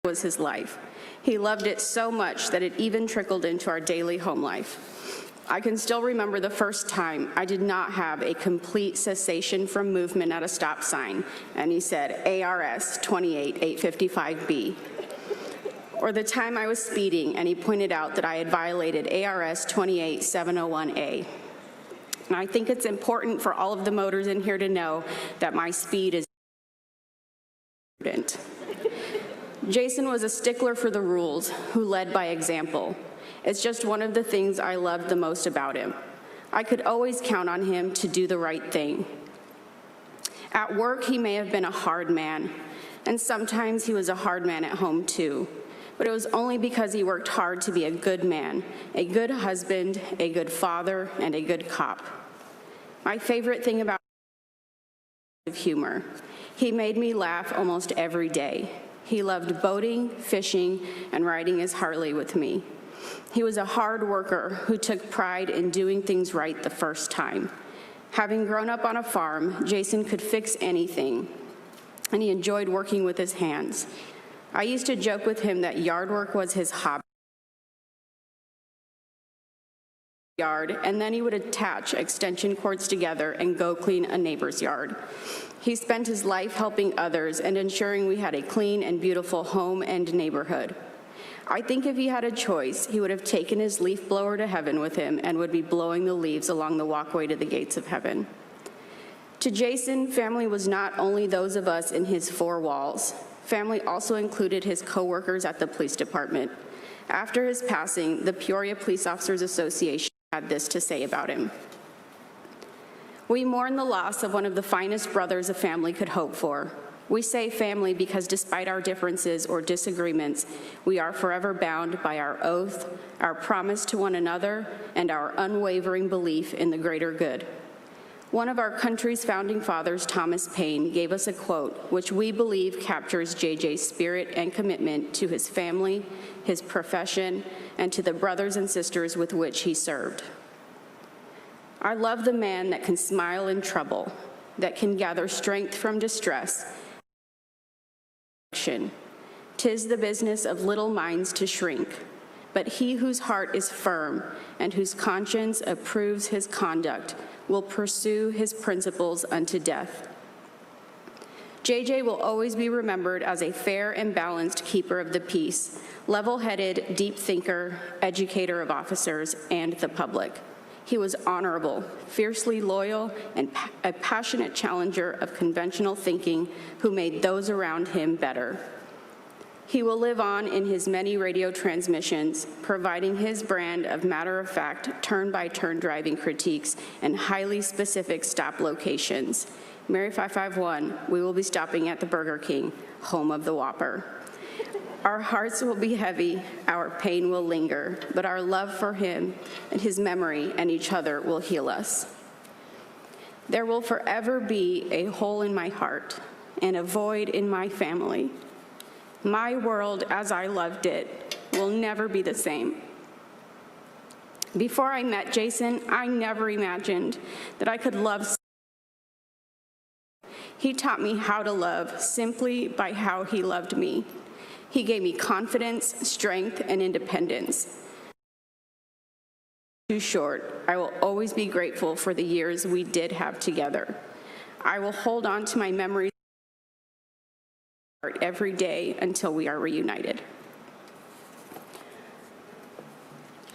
was his life. He loved it so much that it even trickled into our daily home life. I can still remember the first time I did not have a complete cessation from movement at a stop sign, and he said, ARS 28855B. Or the time I was speeding and he pointed out that I had violated ARS 28701A. And I think it's important for all of the motors in here to know that my speed is prudent. Jason was a stickler for the rules who led by example. It's just one of the things I loved the most about him. I could always count on him to do the right thing. At work, he may have been a hard man, and sometimes he was a hard man at home too. But it was only because he worked hard to be a good man, a good husband, a good father, and a good cop. My favorite thing about him was humor. He made me laugh almost every day. He loved boating, fishing, and riding his Harley with me. He was a hard worker who took pride in doing things right the first time. Having grown up on a farm, Jason could fix anything, and he enjoyed working with his hands. I used to joke with him that yard work was his hobby. And then he would attach extension cords together and go clean a neighbor's yard. He spent his life helping others and ensuring we had a clean and beautiful home and neighborhood. I think if he had a choice, he would have taken his leaf blower to heaven with him and would be blowing the leaves along the walkway to the gates of heaven. To Jason, family was not only those of us in his four walls. Family also included his coworkers at the police department. After his passing, the Peoria Police Officers Association had this to say about him. We mourn the loss of one of the finest brothers a family could hope for. We say family because despite our differences or disagreements, we are forever bound by our oath, our promise to one another, and our unwavering belief in the greater good. One of our country's founding fathers, Thomas Paine, gave us a quote which we believe captures JJ's spirit and commitment to his family, his profession, and to the brothers and sisters with which he served. I love the man that can smile in trouble, that can gather strength from distress. 'Tis the business of little minds to shrink, but he whose heart is firm and whose conscience approves his conduct will pursue his principles unto death. JJ will always be remembered as a fair and balanced keeper of the peace, level-headed, deep thinker, educator of officers and the public. He was honorable, fiercely loyal, and a passionate challenger of conventional thinking who made those around him better. He will live on in his many radio transmissions, providing his brand of matter-of-fact, turn-by-turn driving critiques and highly specific stop locations. Mary 551, we will be stopping at the Burger King, home of the Whopper. Our hearts will be heavy, our pain will linger, but our love for him and his memory and each other will heal us. There will forever be a hole in my heart and a void in my family. My world, as I loved it, will never be the same. Before I met Jason, I never imagined that I could love. He taught me how to love simply by how he loved me. He gave me confidence, strength, and independence. Too short, I will always be grateful for the years we did have together. I will hold on to my memories every day until we are reunited.